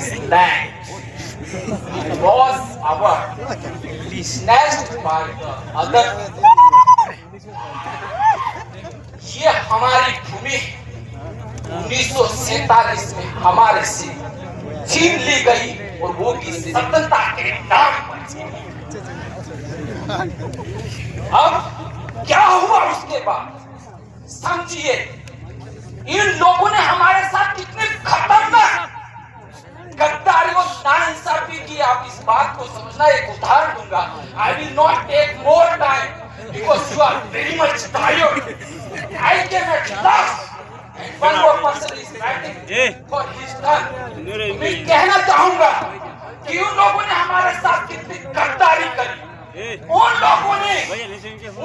this land was our snatched by the other. ये हमारी भूमि 1947 में हमारे से छीन ली गई और वो की स्वतंत्रता के नाम पर। अब क्या हुआ उसके बाद समझिए, इन लोगों ने हमारे साथ कितने खतरनाक गद्दारी और नाइंसाफी की। आप इस बात को समझना, एक उदाहरण दूंगा। I will not take more time because you are very much tired. I can at last one more person is waiting for his turn. मैं कहना चाहूंगा कि उन लोगों ने हमारे साथ कितनी गद्दारी करी। उन लोगों ने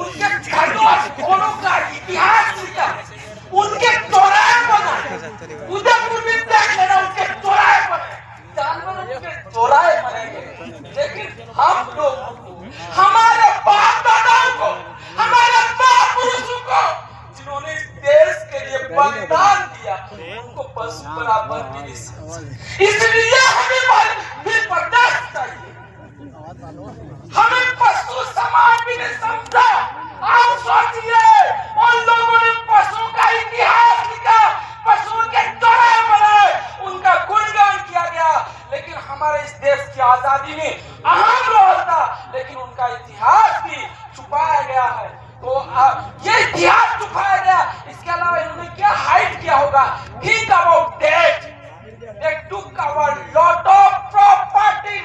उनके घरों और कोनों का इतिहास लिया, उनके चौराहे बनाए। उदयपुर में देख लेना, उनके चौराहे बने, जानवरों के चौराहे बनेंगे। लेकिन हम लोग हमारे बाप दादाओं को, हमारे महापुरुषों को जिन्होंने इस देश के लिए बलिदान दिया, उनको पशु बराबर भी नहीं समझा। इसलिए हमें फिर बर्दाश्त चाहिए। हमें पशु समान भी नहीं समझा। आप सोचिए, उन लोगों ने पशुओं का इतिहास लिखा, पशुओं के चौराहे बनाए, उनका गुणगान किया गया। लेकिन हमारे इस देश की आजादी में अहम रोल था, लेकिन उनका इतिहास भी छुपाया गया है। तो ये इतिहास छुपाया गया। इसके अलावा इन्होंने क्या हाइड किया होगा? Think about that. They took our lot of property.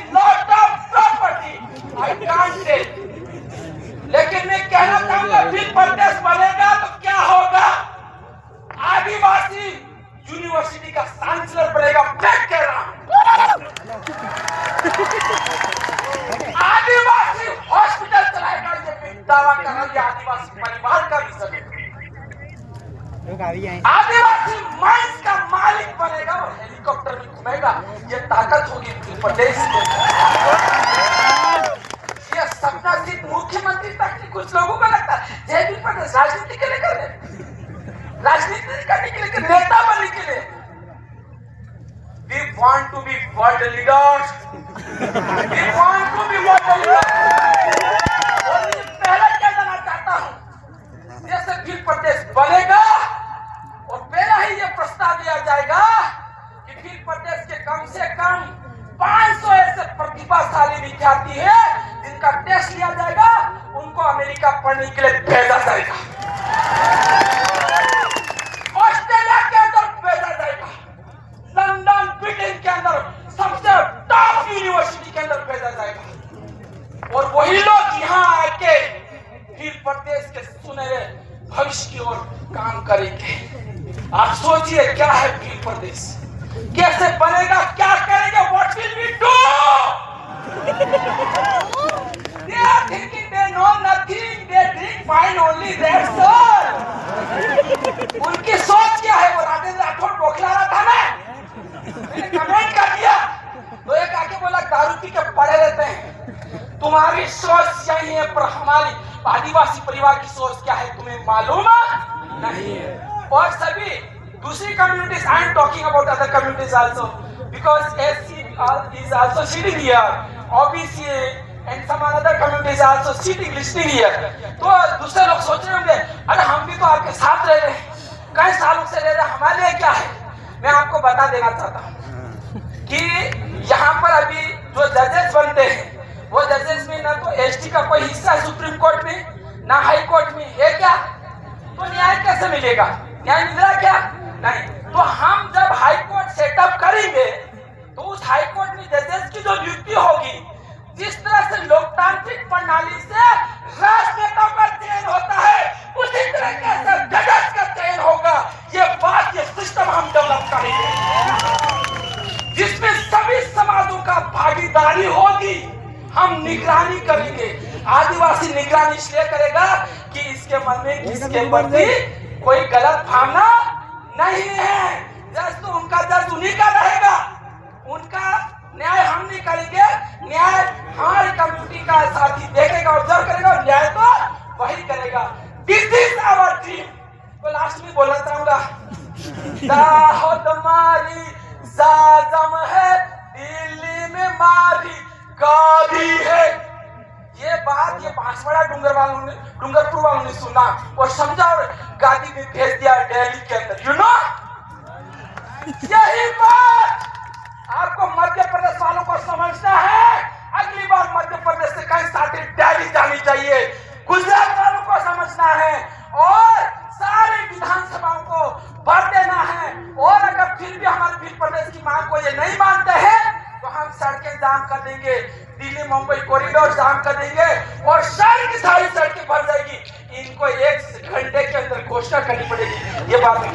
I can't say. लेकिन मैं कहना चाहूंगा, फिर प्रदेश बनेगा तो क्या होगा? आदिवासी यूनिवर्सिटी का चांसलर बनेगा। मैं कह रहा हूं, आदिवासी हॉस्पिटल चलाएगा। ये दावा कर रहा है, आदिवासी परिवार का भी सभी। आदिवासी माइंस का मालिक बनेगा और हेलीकॉप्टर में घूमेगा। ये ताकत होगी उत्तर प्रदेश में। ये सपना सिर्फ मुख्यमंत्री तक नहीं, कुछ लोगों को लगता है जयवीर प्रदेश राजनीति के लिए कर रहे, राजनीति करने के लिए, नेता बनने के लिए। We want to be world leaders. We want to be world leaders. और मैं पहले क्या कहना चाहता हूँ, जैसे फिर प्रदेश बनेगा और पहला ही ये प्रस्ताव दिया जाएगा कि फिर प्रदेश के कम से कम 500 ऐसे प्रतिभाशाली विद्यार्थी है जिनका टेस्ट लिया जाएगा, उनको अमेरिका पढ़ने के लिए भेजा जाएगा, ऑस्ट्रेलिया के अंदर भेजा जाएगा, लंदन ब्रिटेन के अंदर सबसे टॉप यूनिवर्सिटी के अंदर भेजा जाएगा। और वही लोग यहाँ आके फिर प्रदेश के सुनहरे भविष्य की ओर काम करेंगे। आप सोचिए क्या है फिर प्रदेश, कैसे बनेगा, क्या करेंगे, what will we do? They are thinking they know nothing, they drink wine only, that's all. उनकी सोच क्या है? वो राजेंद्र राठौड़ बौखला रहा था ना, मैंने कमेंट कर दिया तो एक आके बोला दारू पी के पड़े रहते हैं। तुम्हारी सोच यही है, पर हमारी आदिवासी परिवार की सोच क्या है तुम्हें मालूम नहीं है। और सभी दूसरी communities, I am talking about other communities also, because SC is also sitting here, OBC and some other communities are also sitting listening here. तो दूसरे लोग सोच रहे होंगे, अरे हम भी तो आपके साथ रह रहे हैं, कई सालों से रह रहे हैं, हमारे लिए क्या है? मैं आपको बता देना चाहता हूँ कि यहाँ पर अभी जो जजेस बनते हैं, वो जजेस में ना तो ST का कोई हिस्सा है सुप्रीम कोर्ट में, ना हाई कोर्ट में है। क्या तो न्याय कैसे मिलेगा? न्याय मिल रहा क्या? नहीं। तो हम जब हाई कोर्ट सेटअप करेंगे तो उस हाई कोर्ट में जजेस की जो नियुक्ति होगी, जिस तरह से लोकतांत्रिक प्रणाली से राजनेताओं का चयन होता है, उसी तरीके से जजेस का चयन होगा। ये बात, ये सिस्टम हम डेवलप करेंगे जिसमें सभी समाजों का भागीदारी होगी। हम निगरानी करेंगे। आदिवासी निगरानी इसलिए करेगा कि इसके मन में किसके प्रति कोई गलत भावना नहीं है। जज तो उनका जज उन्हीं का रहेगा, उनका न्याय हम नहीं करेंगे, न्याय हमारी कम्युनिटी का साथी देखेगा, ऑब्जर्व करेगा और न्याय तो वही करेगा। This is our dream. तो लास्ट में बोलना चाहूंगा, दाहोद हमारी जाजम है, डूंगरपुर वालों ने सुना और समझा और गाड़ी में भेज दिया दिल्ली के अंदर। यू नो, यही बात आपको मध्य प्रदेश वालों को समझना है। अगली बार मध्य प्रदेश से कहीं साथी दिल्ली जानी चाहिए। गुजरात वालों को समझना है और सारी विधानसभाओं को भर देना है। और अगर फिर भी हमारे बीच प्रदेश की मांग को ये नहीं मानते हैं तो हम सड़कें जाम कर देंगे, दिल्ली मुंबई कॉरिडोर जाम कर देंगे और शहर की सारी सड़कें भर जाएगी। इनको 1 घंटे के अंदर घोषणा करनी पड़ेगी। ये बात है।